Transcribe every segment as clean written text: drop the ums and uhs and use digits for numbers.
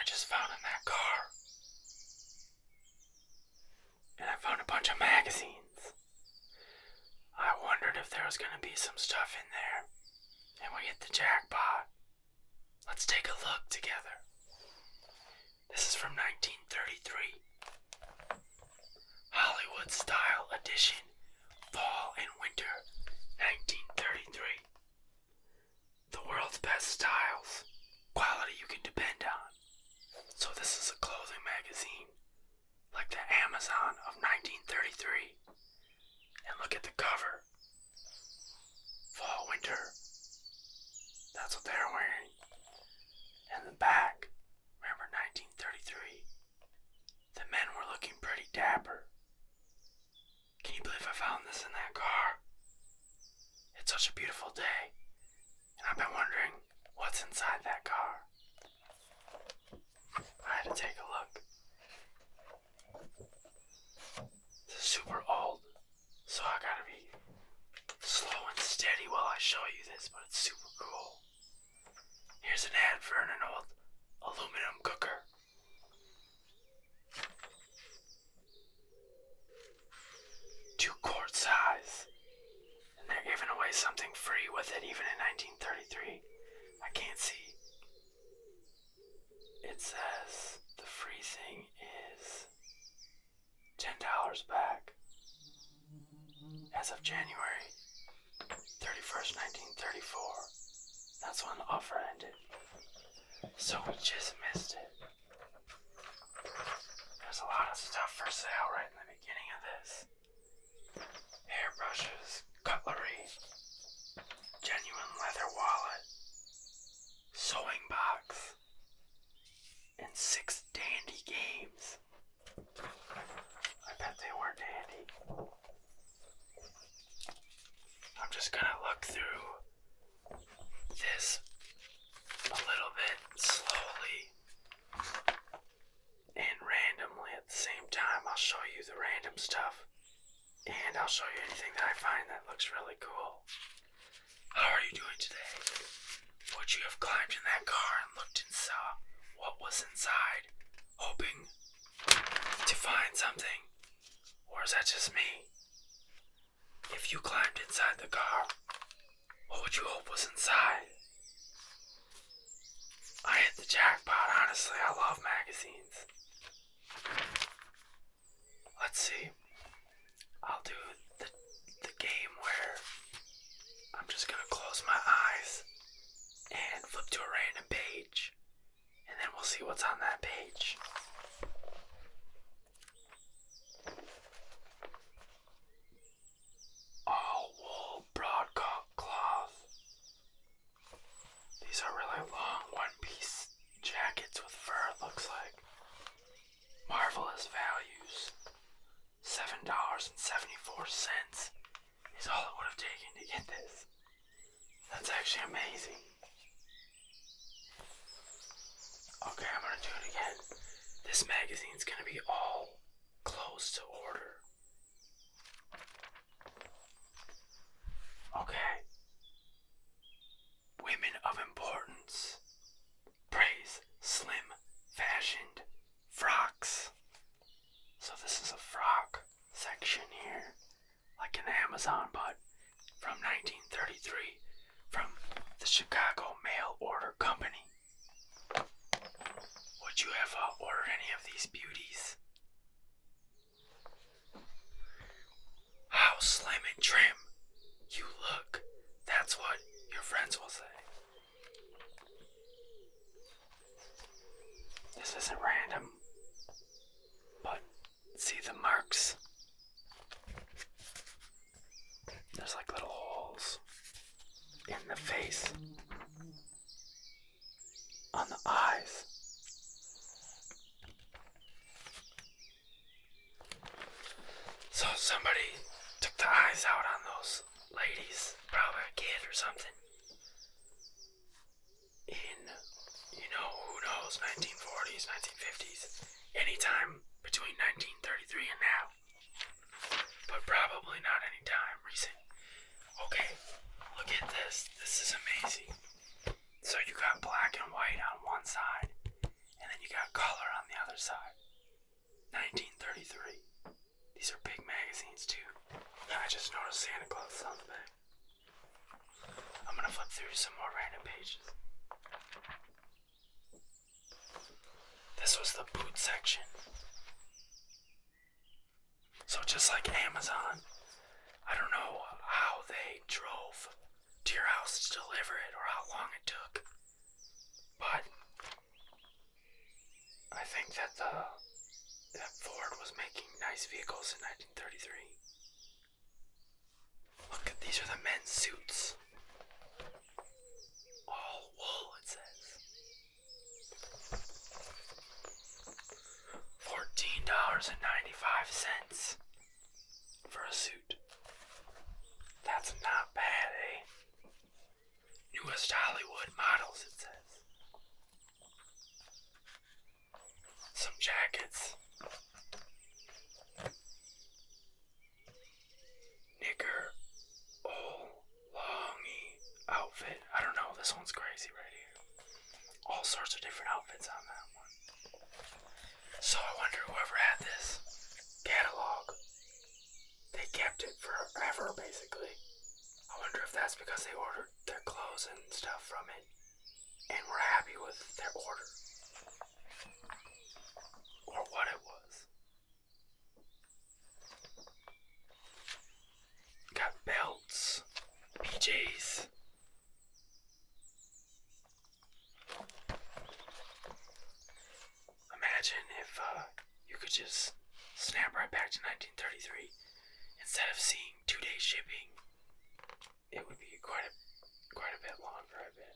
I just found in that car. And I found a bunch of magazines. I wondered if there was going to be some stuff in there. And we hit the jackpot. Let's take a look together. This is from 1933. Hollywood Style Edition. Fall and Winter 1933. The world's best styles. Quality you can depend on. So this is a clothing magazine. Like the Amazon of 1933. And look at the cover. Fall, winter. That's what they're wearing. And the back. Remember 1933? The men were looking pretty dapper. Can you believe I found this in that car? It's such a beautiful day. And I've been wondering what's inside that car. I had to take a look. This is super old, so I gotta be slow and steady while I show you this, but it's super cool. Here's an ad for an old aluminum cooker. Two-quart size. And they're giving away something free with it even in 1933. I can't see. It says the free thing is $10 back as of January 31st, 1934. That's when the offer ended. So we just missed it. There's a lot of stuff for sale right in the beginning of this. Hairbrushes, cutlery, genuine leather wallet, sewing box, and 6 dandy games. I bet they were dandy. I'm just gonna look through this a little bit slowly and randomly at the same time. I'll show you the random stuff. And I'll show you anything that I find that looks really cool. How are you doing today? Would you have climbed in that car and looked and saw what was inside, hoping to find something? Or is that just me? If you climbed inside the car, what would you hope was inside? I hit the jackpot, honestly. I love magazines. Let's see. I'll do the game where I'm just gonna close my eyes and flip to a random page, and then we'll see what's on that page. All wool broadcloth. These are really long one-piece jackets with fur, it looks like. Marvelous values. $7.74 is all it would have taken to get this. That's actually amazing. Okay, I'm gonna do it again. This magazine's gonna be all closed to order. Okay. Women of importance. Praise slim, fashioned frocks. So this is a frock section here, like an Amazon, but from 1933, from the Chicago Mail Order Company. Would you have ordered any of these beauties? How slim and trim you look. That's what your friends will say. This isn't random, but see the marks? There's like little holes in the face, on the eyes. So somebody took the eyes out on those ladies, probably a kid or something. In, who knows, 1940s, 1950s, anytime between 1933 and now. But probably not any time recent. Okay, look at this. This is amazing. So you got black and white on one side, and then you got side. 1933. These are big magazines too. I just noticed Santa Claus on the back. I'm gonna flip through some more random pages. This was the boot section. So just like Amazon, I don't know how they drove to your house to deliver it or how long it took. But I think that Ford was making nice vehicles in 1933. Look, these are the men's suits. All wool, it says. $14.95 for a suit. That's not bad, eh? Newest Hollywood models, it says. Some jackets. Knicker, longy outfit. I don't know, this one's crazy right here. All sorts of different outfits on that one. So I wonder whoever had this catalog, they kept it forever basically. I wonder if that's because they ordered their clothes and stuff from it and were happy with their order. Or what it was. Got belts, PJs. Imagine if you could just snap right back to 1933 instead of seeing 2-day shipping. It would be quite a bit longer, I bet.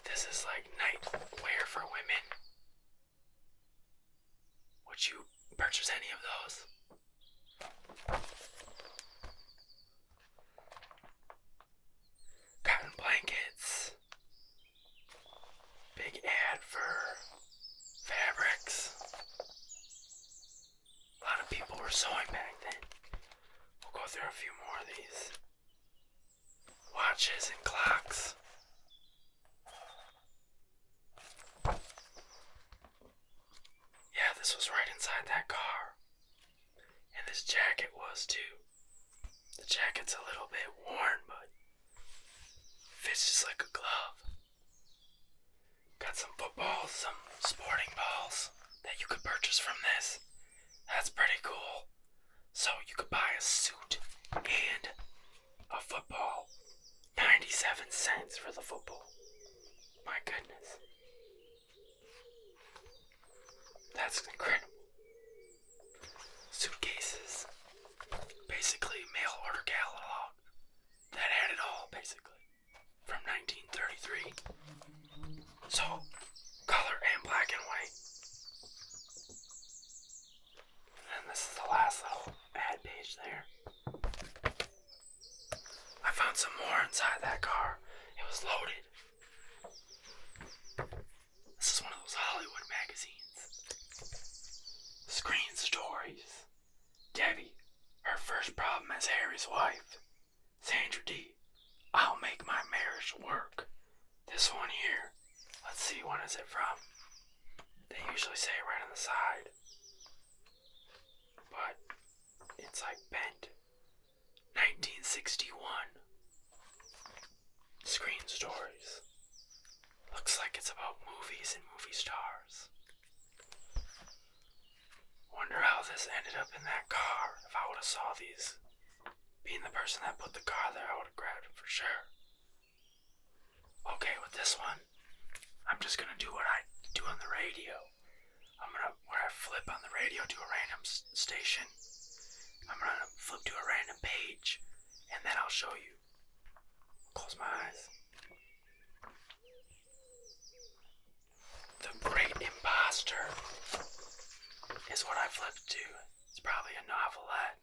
This is like nightwear for women. Would you purchase any of those? Cotton blankets. Big ad for fabrics. A lot of people were sewing back then. We'll go through a few more of these. Watches and clocks. Yeah, this was right inside that car. And this jacket was too. The jacket's a little bit worn, but fits just like a glove. Got some footballs, some sporting balls that you could purchase from this. That's pretty cool. So you could buy a suit and a football. 97 cents for the football. My goodness. That's incredible. Suitcases. Basically mail order catalog. That had it all, basically. From 1933. So, color and black and white. And this is the last little ad page there. I found some more inside that car. It was loaded. This is one of those Hollywood magazines. Screen Stories. Debbie, her first problem as Harry's wife. Sandra D, I'll make my marriage work. This one here, let's see, when is it from? They usually say it right on the side. But it's like bent. 1961. Screen Stories. Looks like it's about movies and movie stars. Wonder how this ended up in that car. If I would have saw these, being the person that put the car there, I would have grabbed it for sure. Okay, with this one, I'm just gonna do what I do on the radio. Where I flip on the radio to a random station, I'm gonna flip to a random page, and then I'll show you. Close my eyes. The Great Imposter is what I flipped to. It's probably a novelette.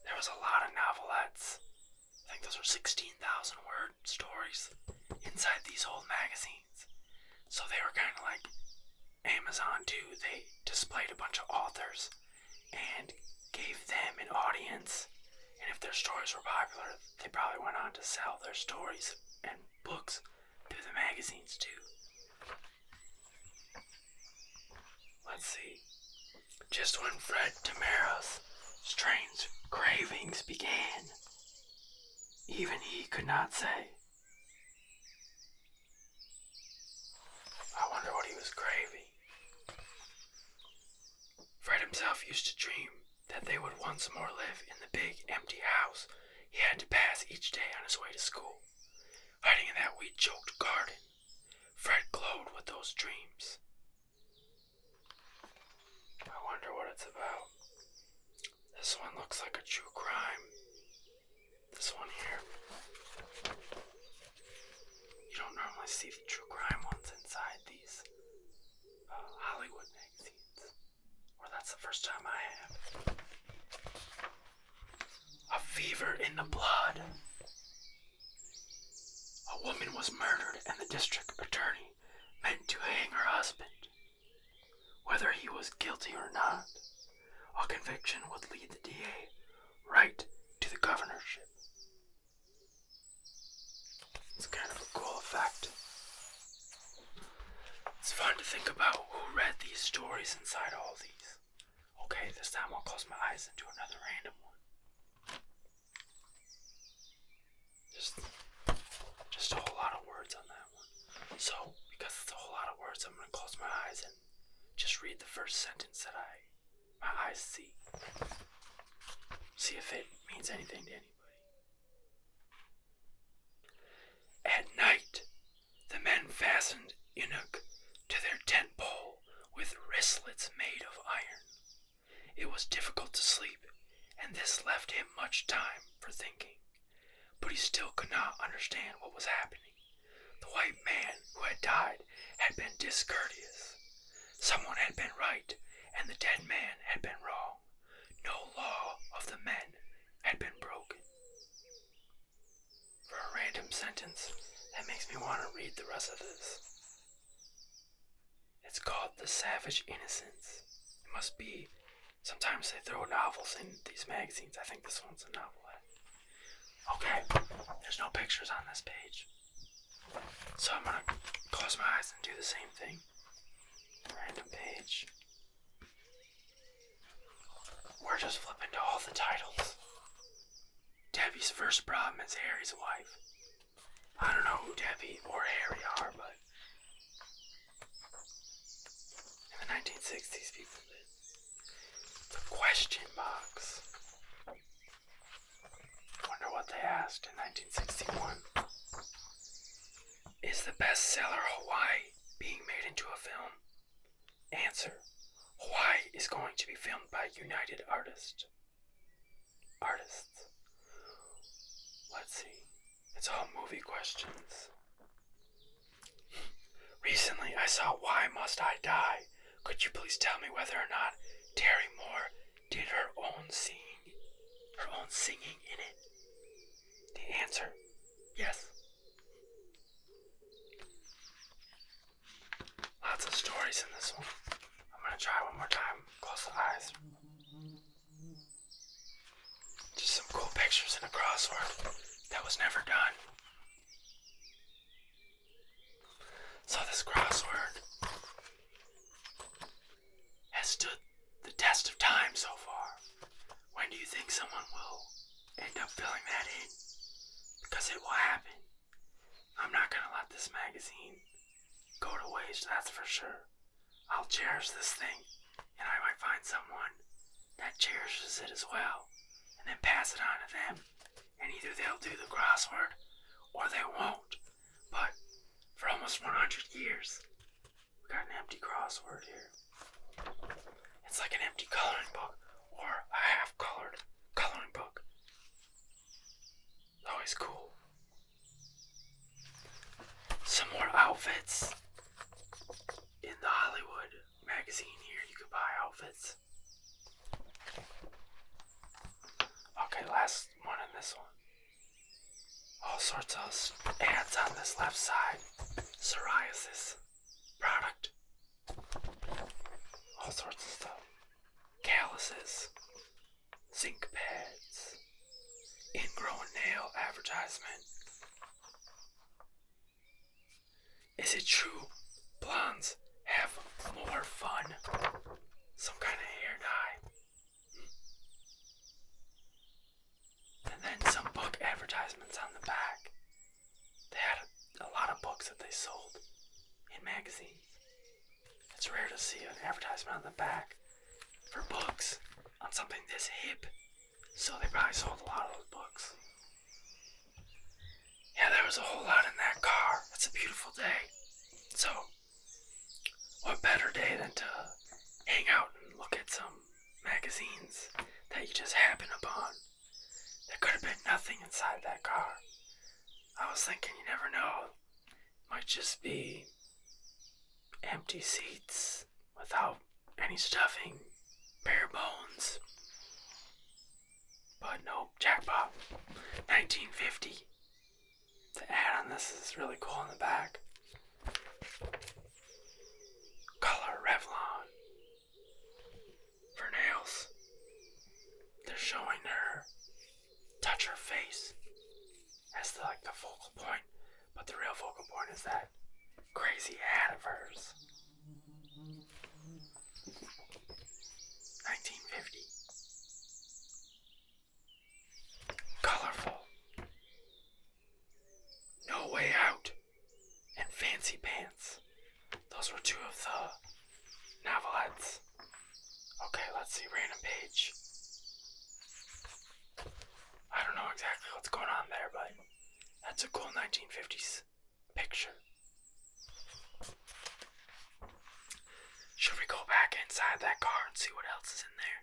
There was a lot of novelettes. I think those were 16,000 word stories inside these old magazines. So they were kind of like Amazon too. They displayed a bunch of authors and gave them an audience. And if their stories were popular, they probably went on to sell their stories and books through the magazines too. Let's see. Just when Fred Tamara's strange cravings began, even he could not say. I wonder what he was craving. Fred himself used to dream that they would once more live in the big empty house he had to pass each day on his way to school. Hiding in that weed-choked garden, Fred glowed with those dreams. I wonder what it's about. This one looks like a true crime. This one here. You don't normally see the true crime ones inside these Hollywood magazines. Or that's the first time I have. A fever in the blood. A woman was murdered and the district attorney meant to hang her husband. Whether he was guilty or not, a conviction would lead the DA right to the governorship. It's kind of a cool effect. It's fun to think about who read these stories inside all these. Okay, this time I'll close my eyes and do another random one. Just a whole lot of words on that one. So, because it's a whole lot of words, I'm going to close my eyes and just read the first sentence that my eyes see. See if it means anything to anybody. At night, the men fastened Enoch to their tent pole with wristlets made of iron. It was difficult to sleep, and this left him much time for thinking. But he still could not understand what was happening. The white man who had died had been discourteous. Someone had been right, and the dead man had been wrong. No law of the men had been broken. For a random sentence, that makes me want to read the rest of this. It's called The Savage Innocents. It must be, sometimes they throw novels in these magazines. I think this one's a novelette. Okay, there's no pictures on this page. So I'm going to close my eyes and do the same thing. Random page. We're just flipping to all the titles. Debbie's first problem is Harry's wife. I don't know who Debbie or Harry are, but in the 1960s people did. The question box. Wonder what they asked in 1961. Is the bestseller Hawaii being made into a film? Answer. Hawaii is going to be filmed by United Artists. Let's see. It's all movie questions. Recently I saw Why Must I Die? Could you please tell me whether or not Terry Moore did her own singing in it? The answer, yes. Lots of stories in this one. I'm gonna try one more time. Close the eyes. Just some cool pictures in a crossword that was never done. So this crossword has stood the test of time so far. When do you think someone will end up filling that in? Because it will happen. I'm not gonna let this magazine go to waste, that's for sure. I'll cherish this thing, and I might find someone that cherishes it as well, and then pass it on to them, and either they'll do the crossword, or they won't. But for almost 100 years, we got an empty crossword here. It's like an empty coloring book, or a half-colored coloring book. Always cool. Some more outfits. In the Hollywood magazine here, you could buy outfits. Okay, last one in this one. All sorts of ads on this left side. Psoriasis product. All sorts of stuff. Calluses. Zinc pads. Ingrown nail advertisement. Is it true blondes have more color fun. Some kind of hair dye. And then some book advertisements on the back. They had a lot of books that they sold in magazines. It's rare to see an advertisement on the back for books on something this hip. So they probably sold a lot of those books. Yeah, there was a whole lot in that car. It's a beautiful day. So, what better day than to hang out and look at some magazines that you just happen upon? There could have been nothing inside that car. I was thinking, you never know. It might just be empty seats without any stuffing, bare bones. But no, jackpot. 1950. The ad on this is really cool in the back. Color Revlon. For nails. They're showing her touch her face as the focal point. But the real focal point is that crazy ad of hers. 1950. Colorful. No Way Out and Fancy Pants. Those were two of the novelettes. Okay, let's see, random page. I don't know exactly what's going on there, but that's a cool 1950s picture. Should we go back inside that car and see what else is in there?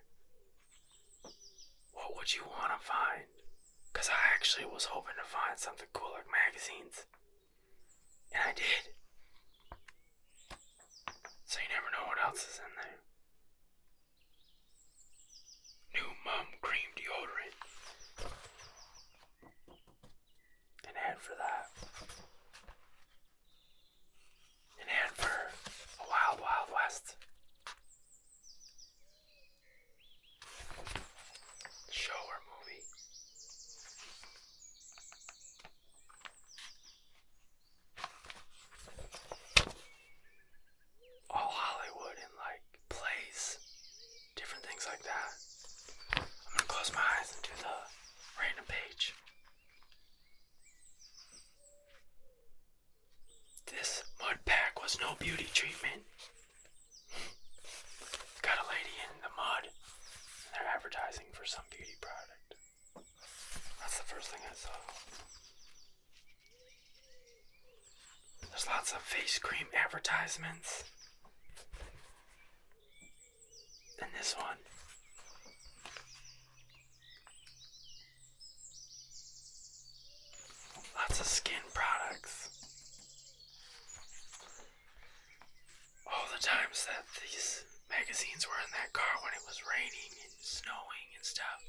What would you want to find? Because I actually was hoping to find something cool like magazines. And I did. So you never know what else is in there. New Mum Cream Deodorant. An ad for that. An ad for a Wild Wild West. Show or movie. All Hollywood and plays. Different things like that. I'm gonna close my eyes and do the random page. This mud pack was no beauty treatment. Got a lady in the mud. And they're advertising for some beauty product. That's the first thing I saw. There's lots of face cream advertisements. And this one. Lots of skin products. All the times that these magazines were in that car when it was raining and snowing and stuff.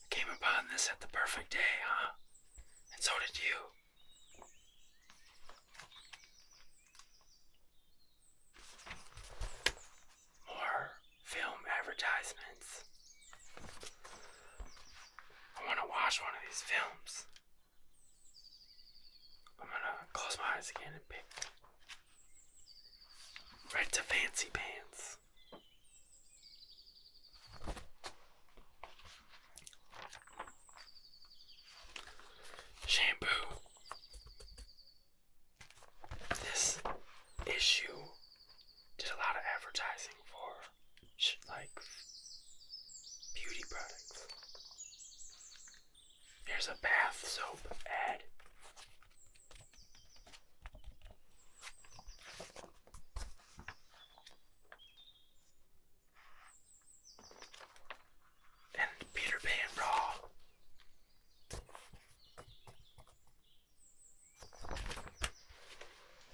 I came upon this at the perfect day, huh? And so did you. More film advertisements. I want to watch one of these films. I'm gonna close my eyes again and pick. Right to Fancy Pants. Shampoo. This issue did a lot of advertising for beauty products. Here's a bath soap ad. And Peter Pan Raw.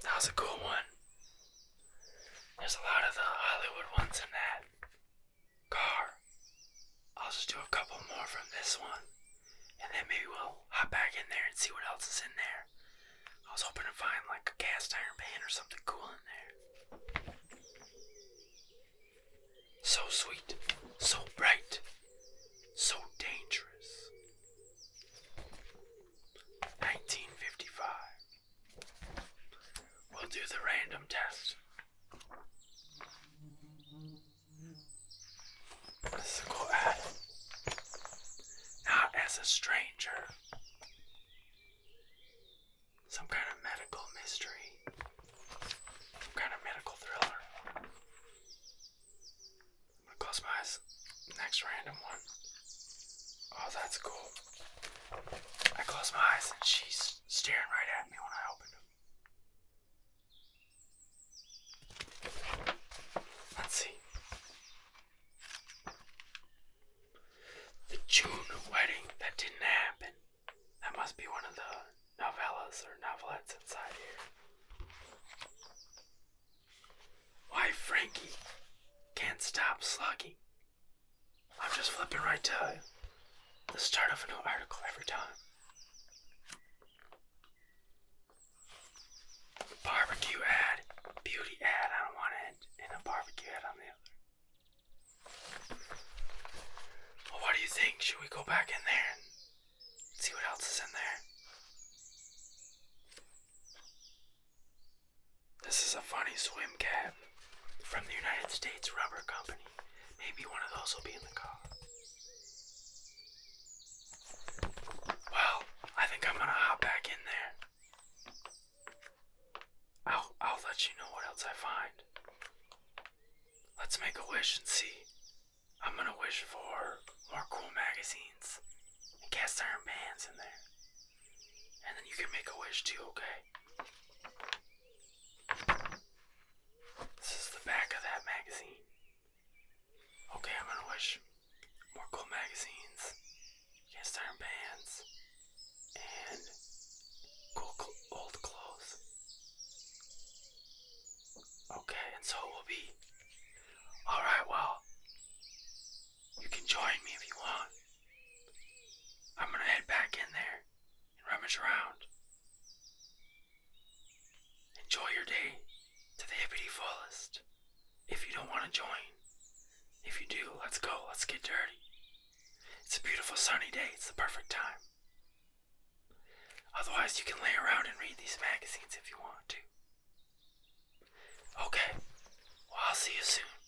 That was a cool one. There's a lot of the Hollywood ones in that car. I'll just do a couple more from this one. And then maybe we'll hop back in there and see what else is in there. I was hoping to find a cast iron pan or something cool in there. So sweet, so bright, so dangerous. 1955. We'll do the random test. stranger. Some kind of medical mystery. Some kind of medical thriller. I'm gonna close my eyes. Next random one. Oh, that's cool. I close my eyes and she's staring right at me when I open them. Let's see. The June wedding that didn't happen. That must be one of the novellas or novelettes inside here. Why Frankie can't stop slugging. I'm just flipping right to the start of a new article every time. Barbecue ad, beauty ad on one end, and a barbecue ad on the other. Well, what do you think? Should we go back in there and see what else is in there? This is a funny swim cap from the United States Rubber Company. Maybe one of those will be in the car. Well, I think I'm gonna hop back in there. I'll let you know what else I find. Let's make a wish and see. I'm gonna wish for more cool magazines and cast iron bands in there. And then you can make a wish too, okay? This is the back of that magazine. Okay, I'm gonna wish more cool magazines, cast iron bands, and cool old clothes. Okay, and so it will be. Alright, well, you can join me if you want. I'm gonna head back in there and rummage around. Enjoy your day to the hippity fullest. If you don't want to join, if you do, let's go, let's get dirty. It's a beautiful sunny day, it's the perfect time. Otherwise, you can lay around and read these magazines if you want to. Okay, well, I'll see you soon.